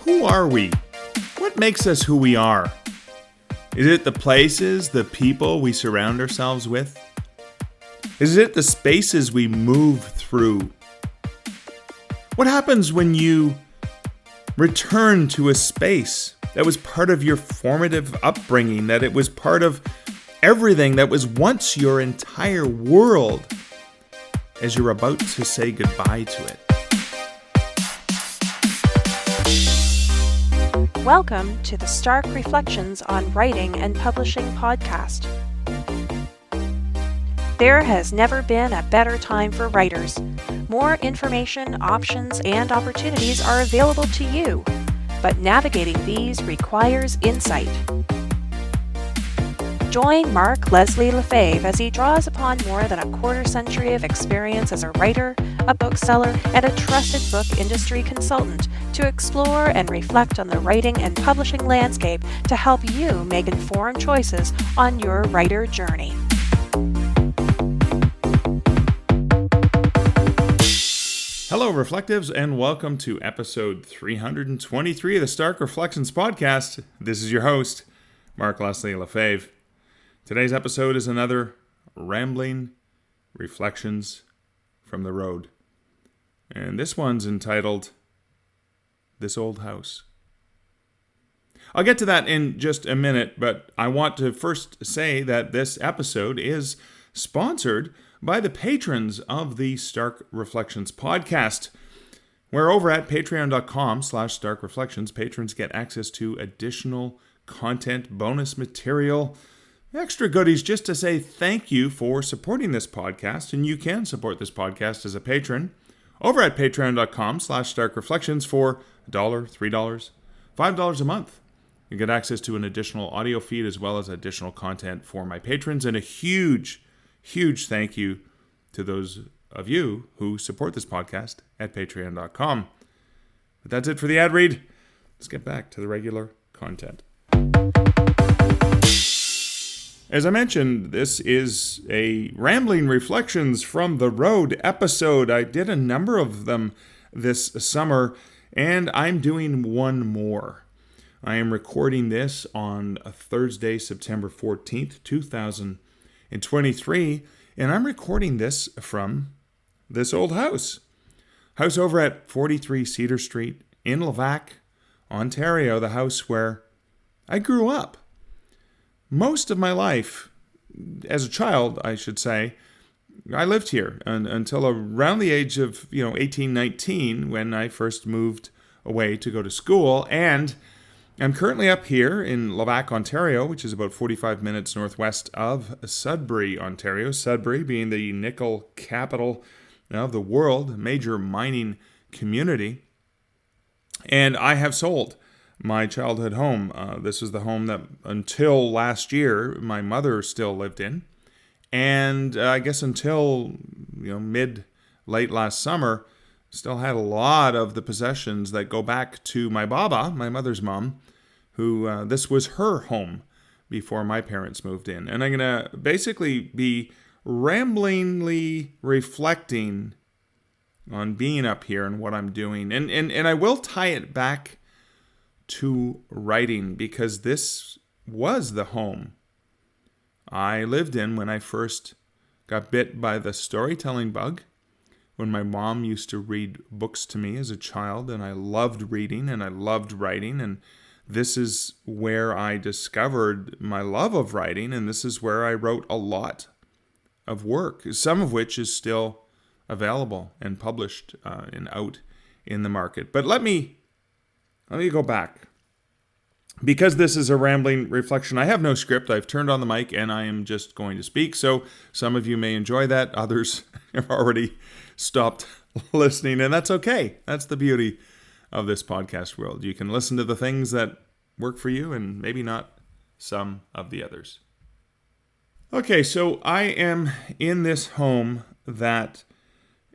Who are we? What makes us who we are? Is it the places, the people we surround ourselves with? Is it the spaces we move through? What happens when you return to a space that was part of your formative upbringing, that it was part of everything that was once your entire world, as you're about to say goodbye to it? Welcome to the Stark Reflections on Writing and Publishing podcast. There has never been a better time for writers. More information, options, and opportunities are available to you, but navigating these requires insight. Join Mark Leslie Lefebvre as he draws upon more than a quarter century of experience as a writer, a bookseller, and a trusted book industry consultant to explore and reflect on the writing and publishing landscape to help you make informed choices on your writer journey. Hello, Reflectives, and welcome to episode 323 of the Stark Reflections podcast. This is your host, Mark Leslie Lefebvre. Today's episode is another rambling reflections from the road. And this one's entitled, This Old House. I'll get to that in just a minute, but I want to first say that this episode is sponsored by the patrons of the Stark Reflections podcast, where over at patreon.com/Stark Reflections, patrons get access to additional content, bonus material, extra goodies just to say thank you for supporting this podcast. And you can support this podcast as a patron over at patreon.com/Stark Reflections for $1, $3, $5 a month. You get access to an additional audio feed as well as additional content for my patrons, and a huge thank you to those of you who support this podcast at patreon.com. But that's it for the ad read. Let's get back to the regular content. As I mentioned, this is a Rambling Reflections from the Road episode. I did a number of them this summer, and I'm doing one more. I am recording this on a Thursday, September 14th, 2023, and I'm recording this from this old house. House over at 43 Cedar Street in Levack, Ontario, the house where I grew up. Most of my life, as a child, I should say, I lived here until around the age of 18, 19, when I first moved away to go to school. And I'm currently up here in Levack, Ontario, which is about 45 minutes northwest of Sudbury, Ontario. Sudbury being the nickel capital of the world, a major mining community. And I have sold my childhood home. This is the home that until last year my mother still lived in, and I guess until late last summer still had a lot of the possessions that go back to my baba, my mother's mom, who this was her home before my parents moved in. And I'm gonna basically be ramblingly reflecting on being up here and what I'm doing, and I will tie it back to writing, because this was the home I lived in when I first got bit by the storytelling bug, when my mom used to read books to me as a child, and I loved reading and I loved writing, and this is where I discovered my love of writing, and this is where I wrote a lot of work, some of which is still available and published and out in the market. But let me go back, because this is a rambling reflection. I have no script. I've turned on the mic and I am just going to speak. So some of you may enjoy that. Others have already stopped listening, and that's okay. That's the beauty of this podcast world. You can listen to the things that work for you and maybe not some of the others. Okay, so I am in this home that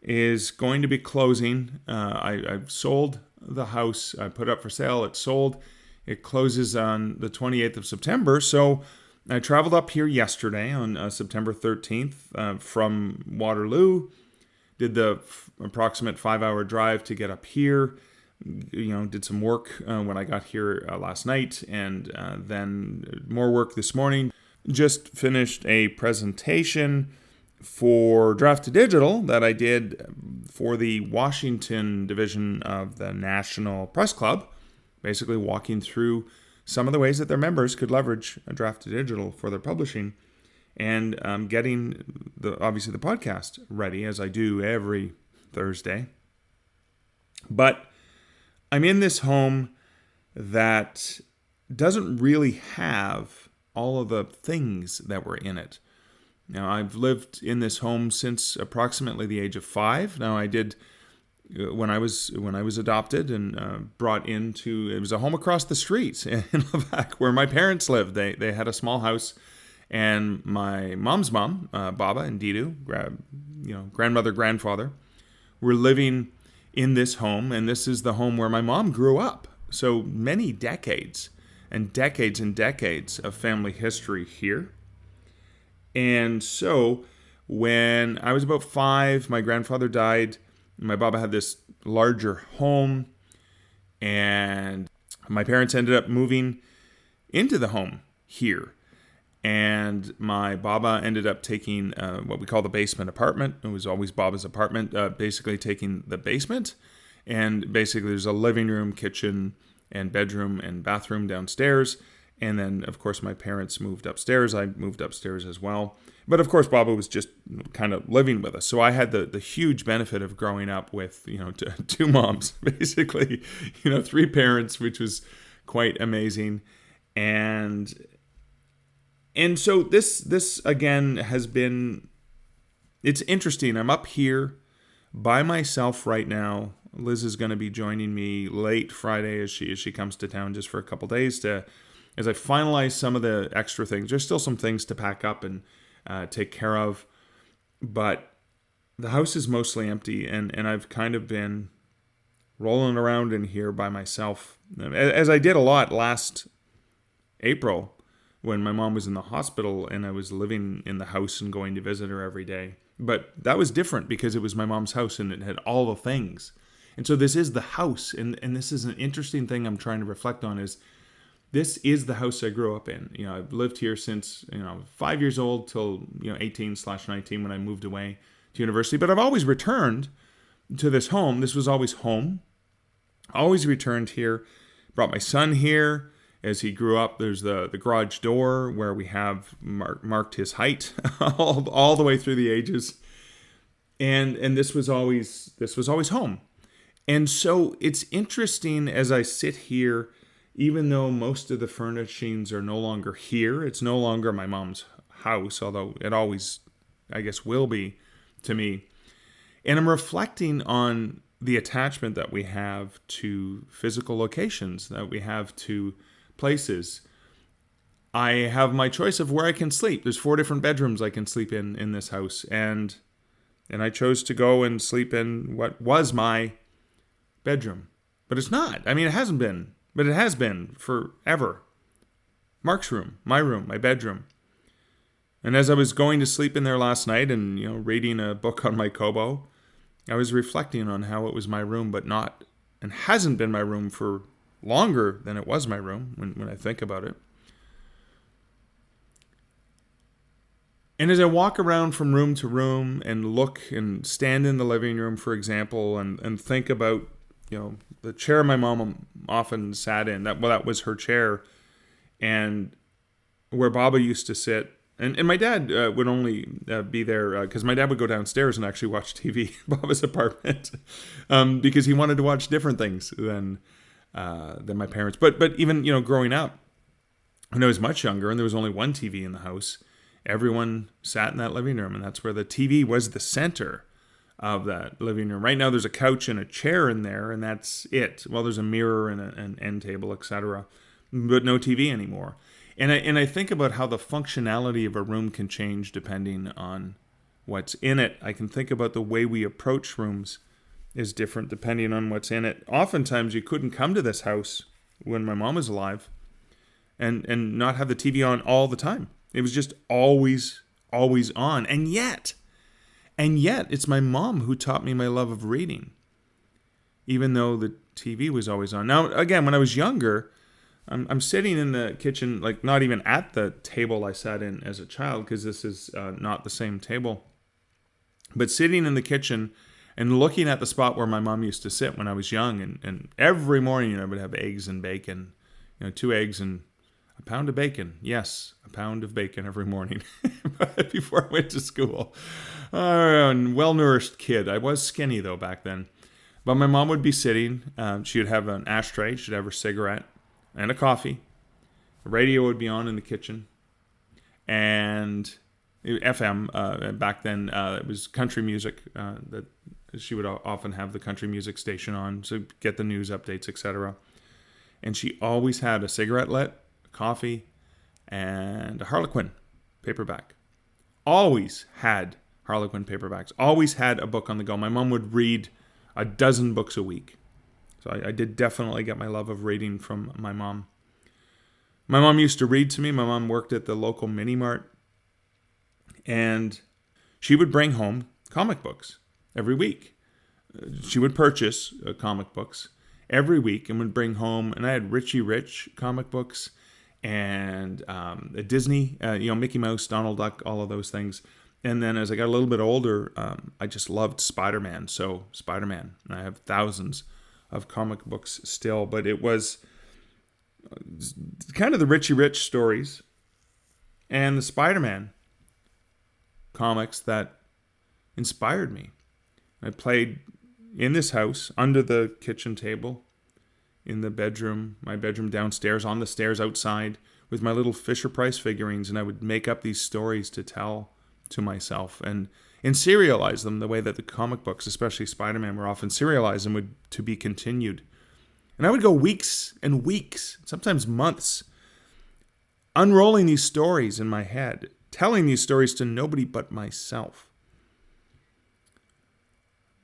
is going to be closing. I've sold the house. I put it up for sale. It's sold. It closes on the 28th of September. So I traveled up here yesterday on September 13th from Waterloo. Did the approximate 5-hour drive to get up here. did some work when I got here last night, and then more work this morning. Just finished a presentation for Draft to Digital that I did for the Washington division of the National Press Club, basically walking through some of the ways that their members could leverage a Draft to Digital for their publishing, and getting obviously the podcast ready, as I do every Thursday. But I'm in this home that doesn't really have all of the things that were in it. Now, I've lived in this home since approximately the age of 5. Now, I did when I was adopted and brought into, it was a home across the street in Levack where my parents lived. They had a small house, and my mom's mom, Baba and Didu, grandmother, grandfather, were living in this home, and this is the home where my mom grew up. So many decades and decades and decades of family history here. And so when I was about 5, my grandfather died. My Baba had this larger home, and my parents ended up moving into the home here. And my Baba ended up taking what we call the basement apartment. It was always Baba's apartment, basically taking the basement. And basically there's a living room, kitchen, and bedroom and bathroom downstairs. And then, of course, my parents moved upstairs. I moved upstairs as well. But, of course, Baba was just kind of living with us. So I had the huge benefit of growing up with, two moms, basically, 3 parents, which was quite amazing. And so this again has been, it's interesting. I'm up here by myself right now. Liz is going to be joining me late Friday as she comes to town just for a couple days as I finalize some of the extra things. There's still some things to pack up and take care of, but the house is mostly empty, and I've kind of been rolling around in here by myself, as I did a lot last April when my mom was in the hospital and I was living in the house and going to visit her every day. But that was different because it was my mom's house and it had all the things. And so this is the house, and this is an interesting thing I'm trying to reflect on, is this is the house I grew up in. I've lived here since 5 years old till 18/19 when I moved away to university. But I've always returned to this home. This was always home. Always returned here. Brought my son here as he grew up. There's the garage door where we have marked his height all the way through the ages. And this was always home. And so it's interesting as I sit here, even though most of the furnishings are no longer here, it's no longer my mom's house, although it always, I guess, will be to me. And I'm reflecting on the attachment that we have to physical locations, that we have to places. I have my choice of where I can sleep. There's 4 different bedrooms I can sleep in this house. And I chose to go and sleep in what was my bedroom. But it's not. I mean, it hasn't been. But it has been forever. Mark's room, my bedroom. And as I was going to sleep in there last night and, reading a book on my Kobo, I was reflecting on how it was my room, but not, and hasn't been my room for longer than it was my room when I think about it. And as I walk around from room to room and look and stand in the living room, for example, and think about, the chair my mom often sat in, that was her chair, and where Baba used to sit. And my dad would only be there because my dad would go downstairs and actually watch TV in Baba's apartment because he wanted to watch different things than my parents. But even, growing up, when I was much younger and there was only one TV in the house, everyone sat in that living room, and that's where the TV was the center of that living room. Right now there's a couch and a chair in there, and that's it. Well, there's a mirror and an end table, etc., but no TV anymore. And I think about how the functionality of a room can change depending on what's in it. I can think about the way we approach rooms is different depending on what's in it. Oftentimes you couldn't come to this house when my mom was alive and not have the TV on all the time. It was just always on. And yet, it's my mom who taught me my love of reading. even though the TV was always on. Now, again, when I was younger, I'm sitting in the kitchen, like not even at the table I sat in as a child, because this is not the same table, but sitting in the kitchen and looking at the spot where my mom used to sit when I was young. And every morning I would have eggs and bacon, 2 eggs and a pound of bacon. Yes, a pound of bacon every morning before I went to school. Well-nourished kid. I was skinny, though, back then. But my mom would be sitting. She would have an ashtray. She'd have her cigarette and a coffee. The radio would be on in the kitchen. And FM, back then, it was country music. That she would often have the country music station on to get the news updates, etc. And she always had a cigarette lit, coffee, and a Harlequin paperback. Always had Harlequin paperbacks. Always had a book on the go. My mom would read a dozen books a week. So I did definitely get my love of reading from my mom. My mom used to read to me. My mom worked at the local mini mart. And she would bring home comic books every week. She would purchase comic books every week and would bring home, and I had Richie Rich comic books and Disney, Mickey Mouse, Donald Duck, all of those things. And then as I got a little bit older, I just loved Spider-Man. So Spider-Man, and I have thousands of comic books still, but it was kind of the Richie Rich stories and the Spider-Man comics that inspired me. I played in this house, under the kitchen table, in the bedroom, my bedroom downstairs, on the stairs outside, with my little Fisher-Price figurines, and I would make up these stories to tell to myself and serialize them the way that the comic books, especially Spider-Man, were often serialized and would to be continued. And I would go weeks and weeks, sometimes months, unrolling these stories in my head, telling these stories to nobody but myself.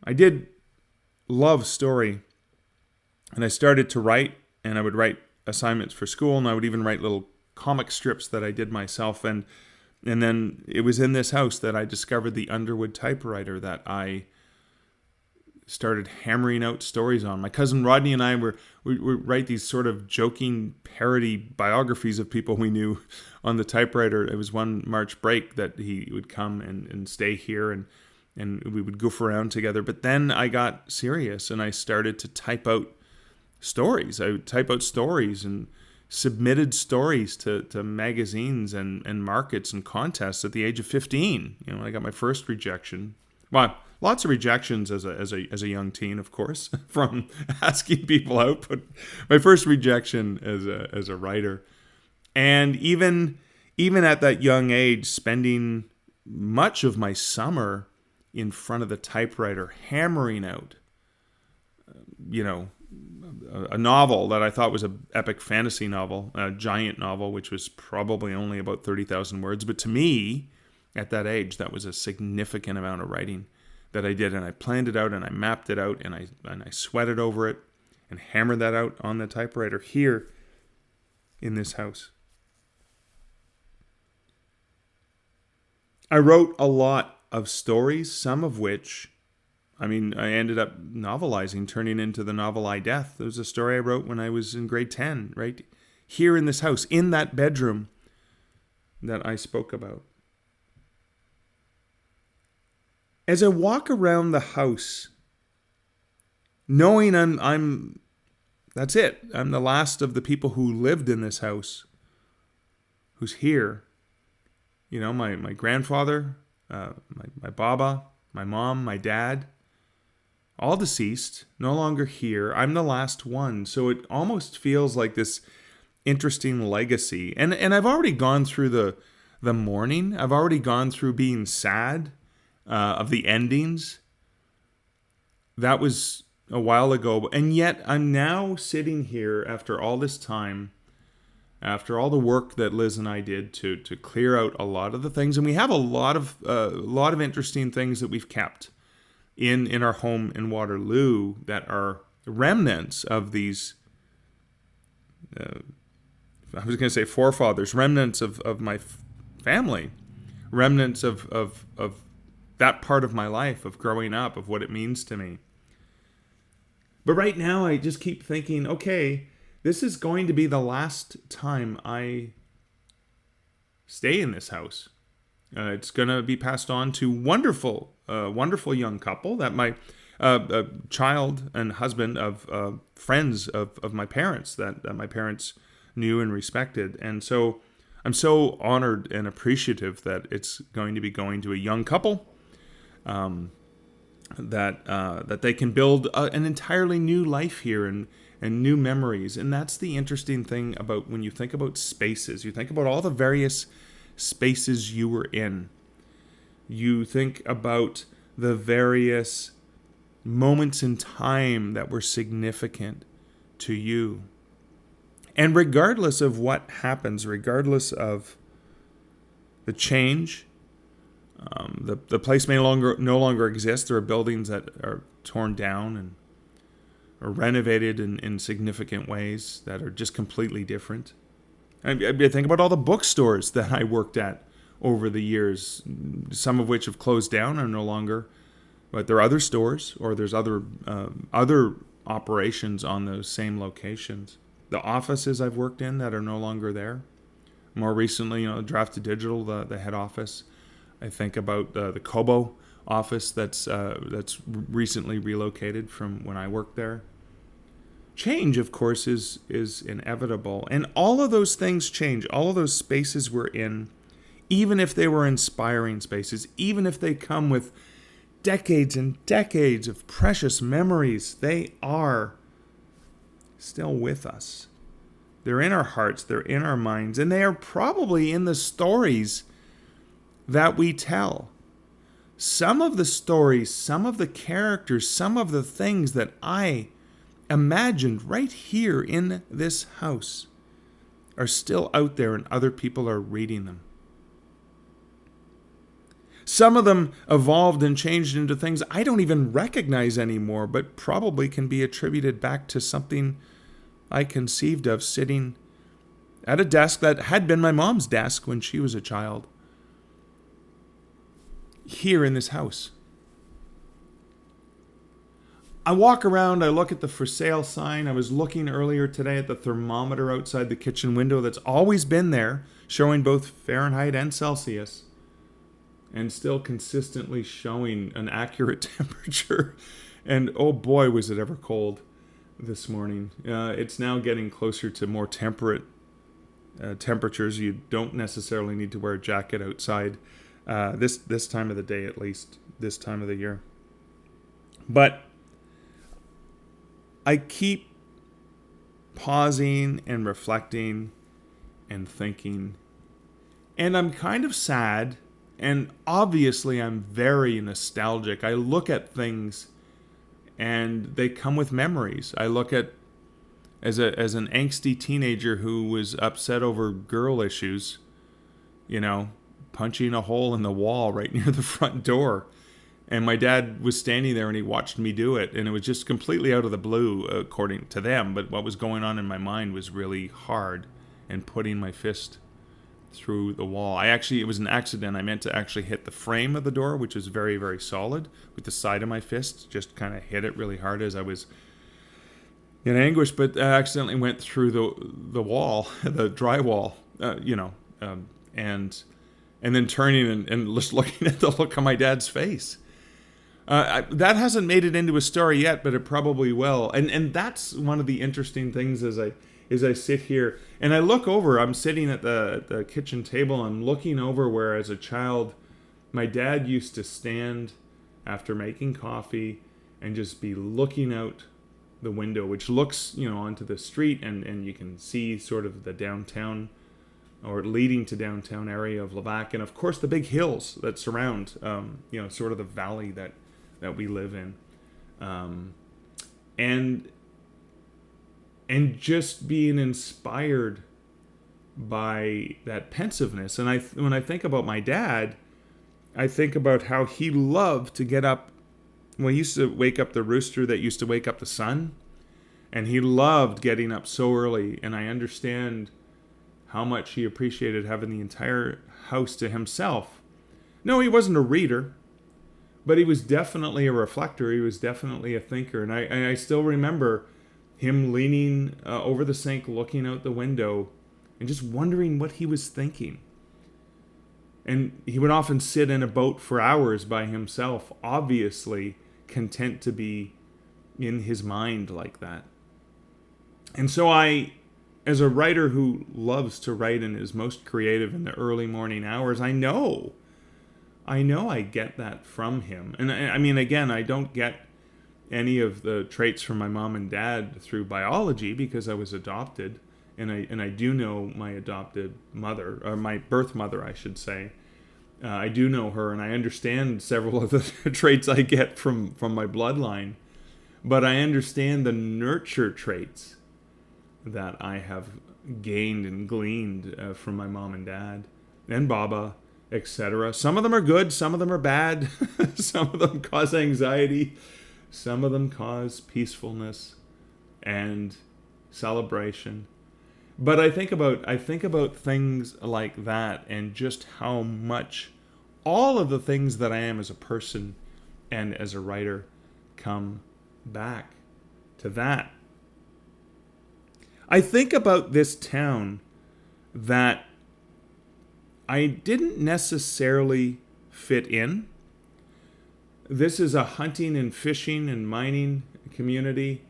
I did love story, and I started to write, and I would write assignments for school, and I would even write little comic strips that I did myself, and then it was in this house that I discovered the Underwood typewriter that I started hammering out stories on. My cousin Rodney and I would write these sort of joking parody biographies of people we knew on the typewriter. It was one March break that he would come and stay here, and we would goof around together. But then I got serious, and I started to type out stories. I would type out stories and submitted stories to magazines and markets and contests at the age of 15. I got my first rejection. Well, lots of rejections as a young teen, of course, from asking people out. But my first rejection as a writer, and even at that young age, spending much of my summer in front of the typewriter, hammering out, a novel that I thought was an epic fantasy novel, a giant novel, which was probably only about 30,000 words. But to me, at that age, that was a significant amount of writing that I did. And I planned it out, and I mapped it out, and I sweated over it and hammered that out on the typewriter here in this house. I wrote a lot of stories, some of which, I ended up novelizing, turning into the novel I, Death. There was a story I wrote when I was in grade 10, right here in this house, in that bedroom that I spoke about. As I walk around the house, knowing I'm that's it. I'm the last of the people who lived in this house, who's here. My grandfather, my baba, my mom, my dad, all deceased, no longer here. I'm the last one. So it almost feels like this interesting legacy. And I've already gone through the mourning. I've already gone through being sad of the endings. That was a while ago. And yet I'm now sitting here after all this time, after all the work that Liz and I did to clear out a lot of the things. And we have a lot of interesting things that we've kept in our home in Waterloo that are remnants of these, I was going to say forefathers, remnants of my family, remnants of that part of my life, of growing up, of what it means to me. But right now, I just keep thinking, okay, this is going to be the last time I stay in this house. It's going to be passed on to wonderful young couple that my child and husband of friends of my parents that my parents knew and respected. And so I'm so honored and appreciative that it's going to be going to a young couple, that they can build an entirely new life here and new memories. And that's the interesting thing about when you think about spaces. You think about all the various spaces you were in. You think about the various moments in time that were significant to you. And regardless of what happens, regardless of the change, the place may no longer exist. There are buildings that are torn down and are renovated in significant ways that are just completely different. I think about all the bookstores that I worked at over the years, some of which have closed down and are no longer, but there are other stores or there's other operations on those same locations. The offices I've worked in that are no longer there. More recently, Drafted Digital, the head office. I think about the Kobo office that's recently relocated from when I worked there. Change, of course, is inevitable. And all of those things change. All of those spaces we're in, even if they were inspiring spaces, even if they come with decades and decades of precious memories, they are still with us. They're in our hearts, they're in our minds, and they are probably in the stories that we tell. Some of the stories, some of the characters, some of the things that I imagined right here in this house are still out there and other people are reading them. Some of them evolved and changed into things I don't even recognize anymore, but probably can be attributed back to something I conceived of sitting at a desk that had been my mom's desk when she was a child, here in this house. I walk around, I look at the for sale sign. I was looking earlier today at the thermometer outside the kitchen window that's always been there, showing both Fahrenheit and Celsius, and still consistently showing an accurate temperature. And oh boy, was it ever cold this morning. It's now getting closer to more temperate temperatures. You don't necessarily need to wear a jacket outside this time of the day, at least this time of the year. But I keep pausing and reflecting and thinking, and I'm kind of sad, and obviously I'm very nostalgic. I look at things and they come with memories. I look at, as an angsty teenager who was upset over girl issues, punching a hole in the wall right near the front door. And my dad was standing there and he watched me do it. And it was just completely out of the blue, according to them. But what was going on in my mind was really hard, and putting my fist through the wall. It was an accident. I meant to actually hit the frame of the door, which was very, very solid, with the side of my fist. Just kind of hit it really hard as I was in anguish. But I accidentally went through the wall, the drywall, and then turning and just looking at the look on my dad's face. That hasn't made it into a story yet, but it probably will. And that's one of the interesting things as I sit here and I look over. I'm sitting at the kitchen table. I'm looking over where, as a child, my dad used to stand after making coffee and just be looking out the window, which looks, onto the street, and you can see sort of the downtown, or leading to downtown area of Levack, and of course the big hills that surround, sort of the valley that we live in, and just being inspired by that pensiveness. And when I think about my dad, I think about how he loved to get up. Well, he used to wake up the rooster that used to wake up the sun, and he loved getting up so early. And I understand how much he appreciated having the entire house to himself. No, he wasn't a reader, But he was definitely a reflector. He was definitely a thinker. And I still remember him leaning over the sink, looking out the window, and just wondering what he was thinking. And he would often sit in a boat for hours by himself, obviously content to be in his mind like that. And so as a writer who loves to write and is most creative in the early morning hours, I know I get that from him. And I mean, again, I don't get any of the traits from my mom and dad through biology because I was adopted. And I do know my adopted mother, or my birth mother, I should say. I do know her, and I understand several of the traits I get from my bloodline. But I understand the nurture traits that I have gained and gleaned from my mom and dad and Baba, etc. Some of them are good, some of them are bad. Some of them cause anxiety, some of them cause peacefulness and celebration. But I think about things like that, and just how much all of the things that I am as a person and as a writer come back to that. I think about this town that I didn't necessarily fit in. This is a hunting and fishing and mining community.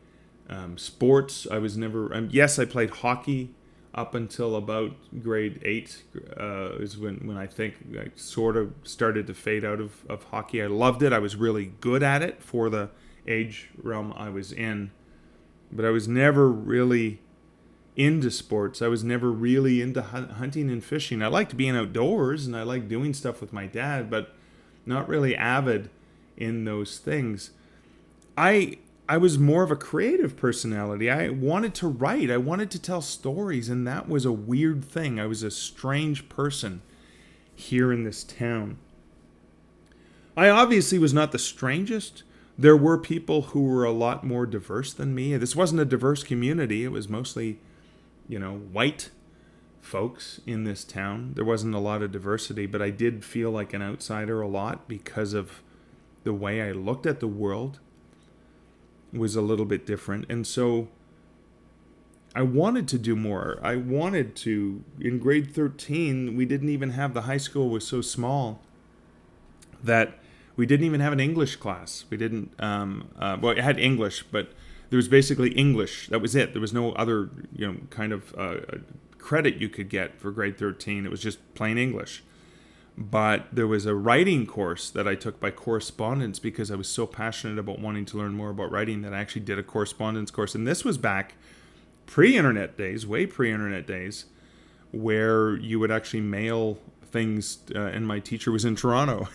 Sports, I was never... yes, I played hockey up until about grade 8 is when I think I sort of started to fade out of hockey. I loved it. I was really good at it for the age realm I was in. But I was never really into sports. I was never really into hunting and fishing. I liked being outdoors and I liked doing stuff with my dad, but not really avid in those things. I was more of a creative personality. I wanted to write. I wanted to tell stories, and that was a weird thing. I was a strange person here in this town. I obviously was not the strangest. There were people who were a lot more diverse than me. This wasn't a diverse community. It was mostly, white folks in this town. There wasn't a lot of diversity, but I did feel like an outsider a lot because of the way I looked at the world was a little bit different. And so I wanted to do more. I wanted to. In grade 13, we didn't even have, the high school was so small that we didn't even have an English class. We didn't, well, it had English, but there was basically English. That was it. There was no other, kind of credit you could get for grade 13. It was just plain English. But there was a writing course that I took by correspondence because I was so passionate about wanting to learn more about writing that I actually did a correspondence course. And this was back pre-internet days, way pre-internet days, where you would actually mail things, and my teacher was in Toronto,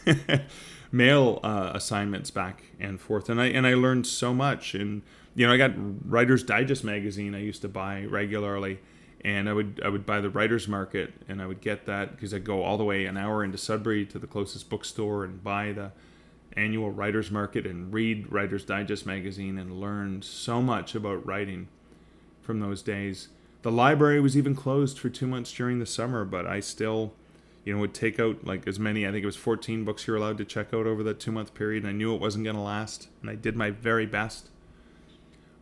mail assignments back and forth. And I learned so much. And, I got Writer's Digest magazine I used to buy regularly. And I would buy the Writer's Market, and I would get that because I'd go all the way an hour into Sudbury to the closest bookstore and buy the annual Writer's Market and read Writer's Digest magazine and learn so much about writing from those days. The library was even closed for 2 months during the summer, but I still, would take out like as many, I think it was 14 books you're allowed to check out over that 2-month period. And I knew it wasn't going to last, and I did my very best.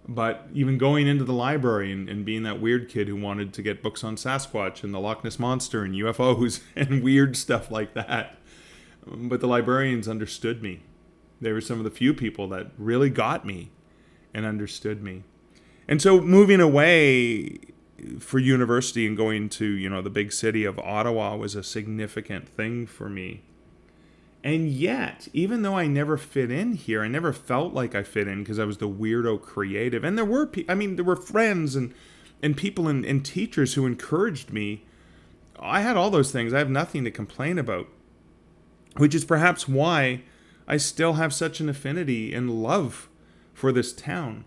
But even going into the library and being that weird kid who wanted to get books on Sasquatch and the Loch Ness Monster and UFOs and weird stuff like that. But the librarians understood me. They were some of the few people that really got me and understood me. And so moving away for university and going to, the big city of Ottawa was a significant thing for me. And yet, even though I never fit in here, I never felt like I fit in because I was the weirdo creative. And there were friends and people and teachers who encouraged me. I had all those things. I have nothing to complain about, which is perhaps why I still have such an affinity and love for this town.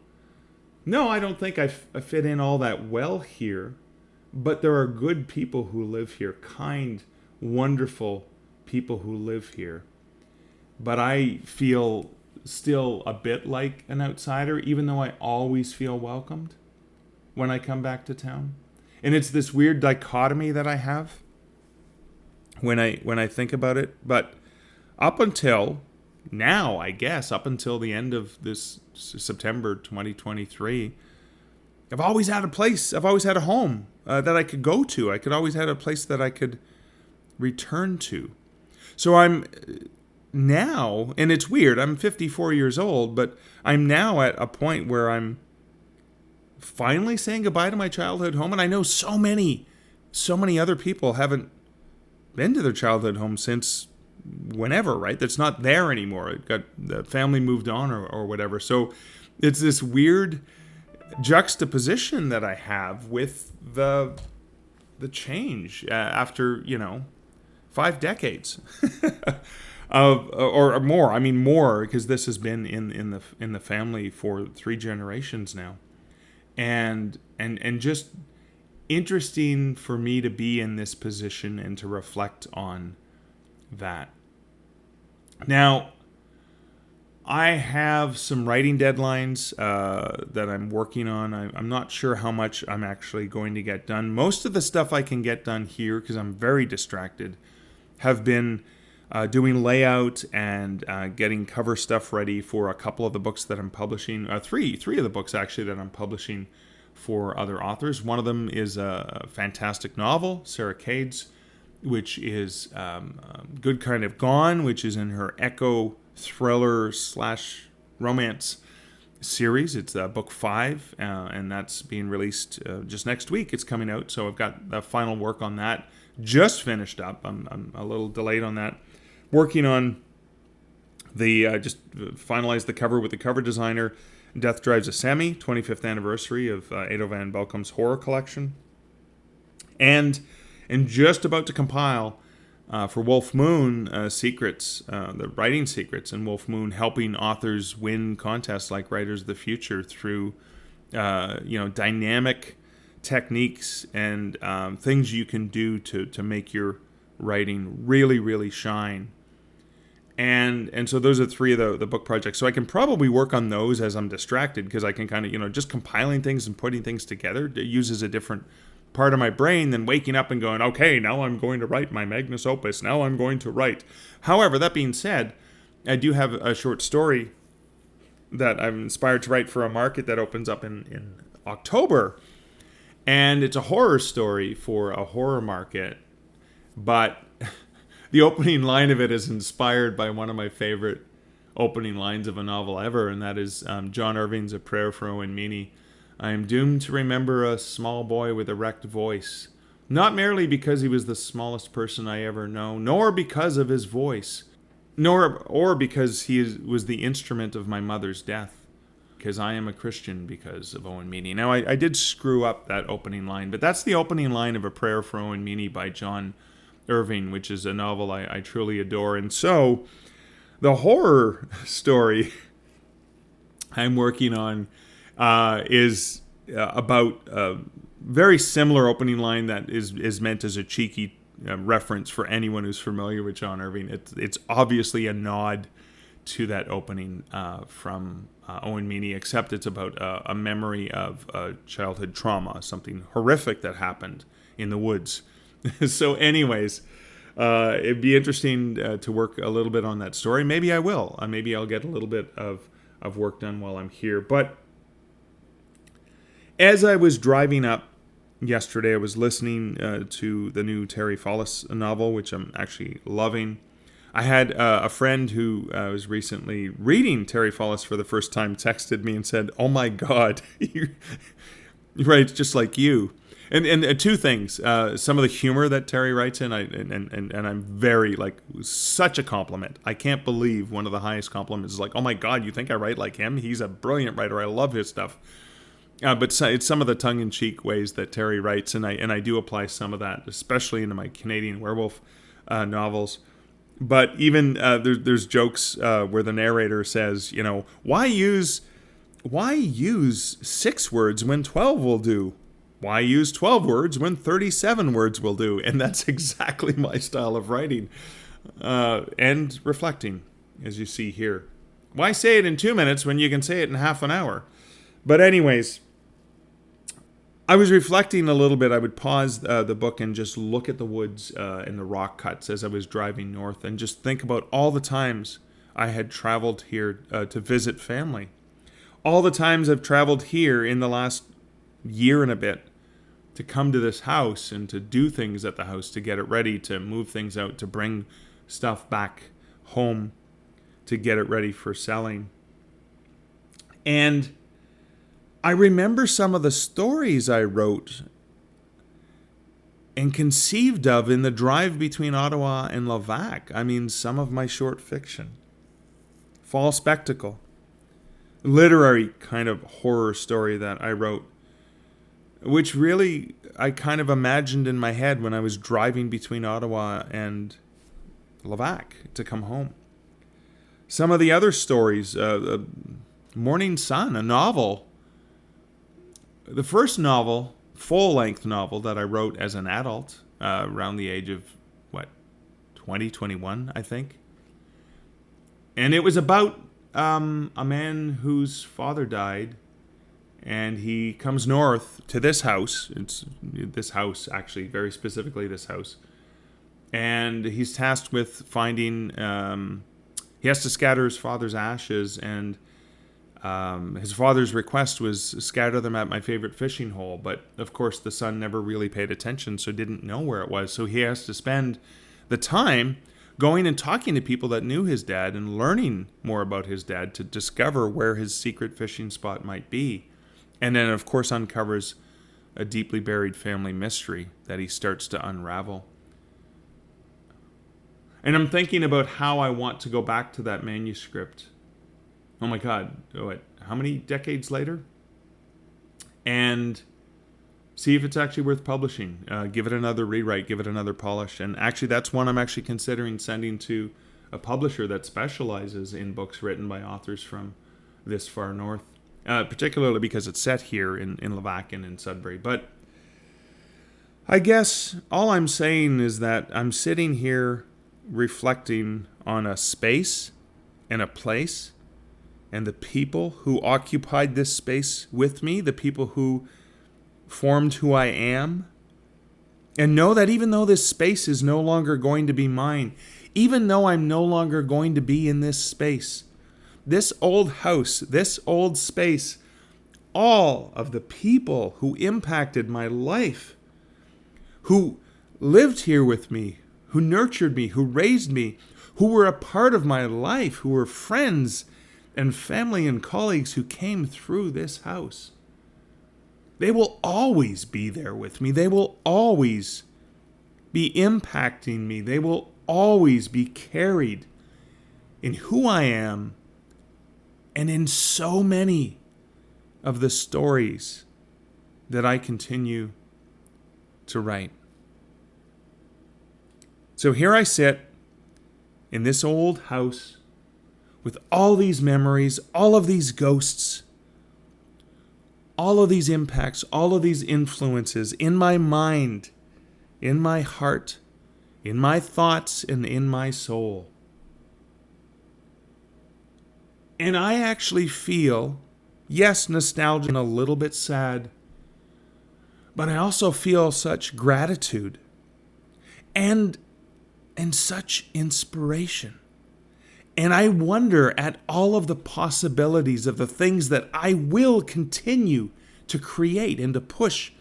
No, I don't think I fit in all that well here, but there are good people who live here, kind, wonderful people who live here. But I feel still a bit like an outsider, even though I always feel welcomed when I come back to town. And it's this weird dichotomy that I have when I think about it. But up until now, I guess, up until the end of this September 2023, I've always had a place. I've always had a home that I could go to. I could always had a place that I could return to. So I'm now, and it's weird, I'm 54 years old, but I'm now at a point where I'm finally saying goodbye to my childhood home. And I know so many other people haven't been to their childhood home since whenever, right? That's not there anymore. The family moved on or whatever. So it's this weird juxtaposition that I have with the change after 5 decades of or more. I mean more, because this has been in the family for 3 generations now, and just interesting for me to be in this position and to reflect on that. Now, I have some writing deadlines that I'm working on. I'm not sure how much I'm actually going to get done. Most of the stuff I can get done here, because I'm very distracted, have been doing layout and getting cover stuff ready for a couple of the books that I'm publishing. Three of the books, actually, that I'm publishing for other authors. One of them is a fantastic novel, Sarah Cade's, which is Good Kind of Gone, which is in her Echo thriller / romance series. It's book 5, and that's being released just next week. It's coming out, so I've got the final work on that just finished up. I'm a little delayed on that. Working on the just finalized the cover with the cover designer. Death Drives a Semi, 25th anniversary of Ado van Belkom's horror collection, and just about to compile for Wolf Moon secrets, the writing secrets, and Wolf Moon helping authors win contests like Writers of the Future through dynamic techniques and things you can do to make your writing really, really shine. And so those are 3 of the book projects. So I can probably work on those as I'm distracted, because I can kind of, just compiling things and putting things together. It uses a different part of my brain than waking up and going, okay, now I'm going to write my magnus opus. Now I'm going to write. However, that being said, I do have a short story that I'm inspired to write for a market that opens up in October. And it's a horror story for a horror market. But the opening line of it is inspired by one of my favorite opening lines of a novel ever, and that is John Irving's A Prayer for Owen Meany. I am doomed to remember a small boy with a wrecked voice, not merely because he was the smallest person I ever know, nor because of his voice, or because he was the instrument of my mother's death, because I am a Christian because of Owen Meany. Now, I did screw up that opening line, but that's the opening line of A Prayer for Owen Meany by John Irving, which is a novel I truly adore. And so the horror story I'm working on is about a very similar opening line that is meant as a cheeky reference for anyone who's familiar with John Irving. It's obviously a nod to that opening from Owen Meany, except it's about a memory of a childhood trauma, something horrific that happened in the woods. So anyways, it'd be interesting to work a little bit on that story. Maybe I will. Maybe I'll get a little bit of work done while I'm here. But as I was driving up yesterday, I was listening to the new Terry Follis novel, which I'm actually loving. I had a friend who was recently reading Terry Follis for the first time texted me and said, "Oh my God, he writes just like you." And 2 things. Some of the humor that Terry writes in, and I'm very, such a compliment. I can't believe one of the highest compliments is like, "Oh my God, you think I write like him? He's a brilliant writer. I love his stuff." But it's some of the tongue-in-cheek ways that Terry writes, and I do apply some of that, especially into my Canadian werewolf novels. But even there's jokes where the narrator says, why use 6 words when 12 will do? Why use 12 words when 37 words will do? And that's exactly my style of writing and reflecting, as you see here. Why say it in 2 minutes when you can say it in half an hour? But anyways, I was reflecting a little bit. I would pause the book and just look at the woods and the rock cuts as I was driving north, and just think about all the times I had traveled here to visit family. All the times I've traveled here in the last year and a bit to come to this house and to do things at the house, to get it ready, to move things out, to bring stuff back home, to get it ready for selling. And I remember some of the stories I wrote and conceived of in the drive between Ottawa and Levack. I mean, some of my short fiction. Fall Spectacle. Literary kind of horror story that I wrote, which really I kind of imagined in my head when I was driving between Ottawa and Levack to come home. Some of the other stories, Morning Sun, a novel. The first novel, full-length novel that I wrote as an adult, around the age of, 20, 21, I think. And it was about a man whose father died, and he comes north to this house. It's this house, actually, very specifically this house. And he's tasked with finding, he has to scatter his father's ashes, and his father's request was scatter them at my favorite fishing hole. But, of course, the son never really paid attention, so didn't know where it was. So he has to spend the time going and talking to people that knew his dad and learning more about his dad to discover where his secret fishing spot might be. And then, of course, uncovers a deeply buried family mystery that he starts to unravel. And I'm thinking about how I want to go back to that manuscript. Oh my God, how many decades later? And see if it's actually worth publishing. Give it another rewrite, give it another polish. And actually, that's one I'm actually considering sending to a publisher that specializes in books written by authors from this far north. Particularly because it's set here in Levack and in Sudbury. But I guess all I'm saying is that I'm sitting here reflecting on a space and a place and the people who occupied this space with me, the people who formed who I am, and know that even though this space is no longer going to be mine, even though I'm no longer going to be in this space, this old house, this old space, all of the people who impacted my life, who lived here with me, who nurtured me, who raised me, who were a part of my life, who were friends and family and colleagues who came through this house, they will always be there with me. They will always be impacting me. They will always be carried in who I am and in so many of the stories that I continue to write. So here I sit in this old house with all these memories, all of these ghosts, all of these impacts, all of these influences in my mind, in my heart, in my thoughts, and in my soul. And I actually feel, yes, nostalgia and a little bit sad, but I also feel such gratitude and such inspiration. And I wonder at all of the possibilities of the things that I will continue to create and to push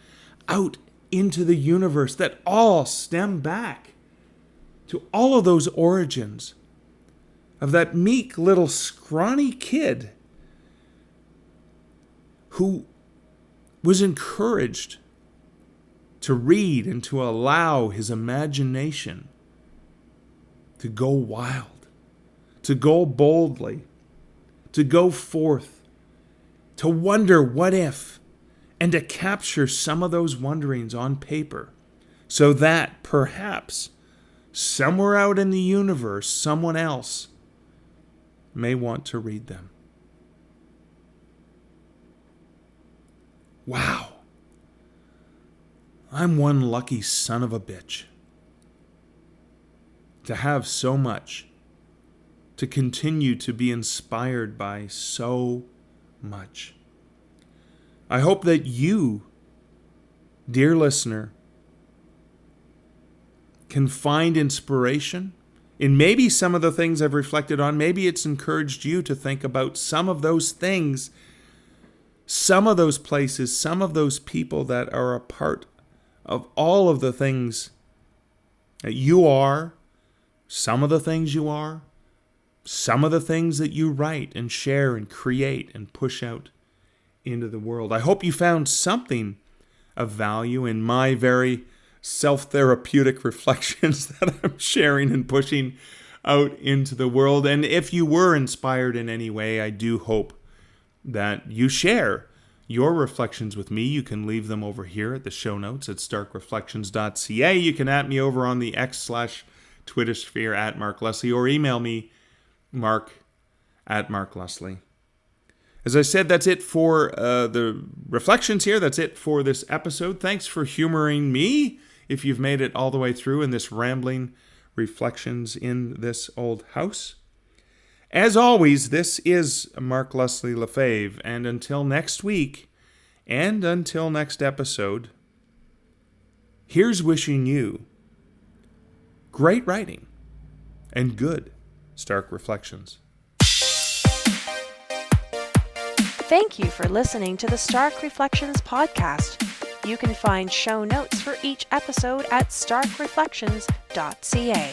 out into the universe that all stem back to all of those origins of that meek little scrawny kid who was encouraged to read and to allow his imagination to go wild, to go boldly, to go forth, to wonder what if, and to capture some of those wonderings on paper so that perhaps somewhere out in the universe, someone else may want to read them. Wow. I'm one lucky son of a bitch to have so much, to continue to be inspired by so much. I hope that you, dear listener, can find inspiration And maybe some of the things I've reflected on, maybe it's encouraged you to think about some of those things, some of those places, some of those people that are a part of all of the things that you are, some of the things you are, some of the things that you write and share and create and push out into the world. I hope you found something of value in my very self-therapeutic reflections that I'm sharing and pushing out into the world. And if you were inspired in any way, I do hope that you share your reflections with me. You can leave them over here at the show notes at starkreflections.ca. You can at me over on the X/Twitter sphere at Mark Leslie, or email me, mark@markleslie. As I said, that's it for the reflections here. That's it for this episode. Thanks for humoring me if you've made it all the way through in this rambling reflections in this old house. As always, this is Mark Leslie Lefebvre, and until next week, and until next episode, here's wishing you great writing and good Stark Reflections. Thank you for listening to the Stark Reflections podcast. You can find show notes for each episode at starkreflections.ca.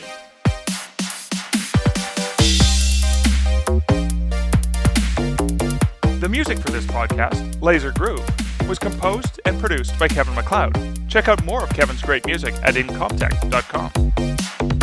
The music for this podcast, Laser Groove, was composed and produced by Kevin MacLeod. Check out more of Kevin's great music at incompetech.com.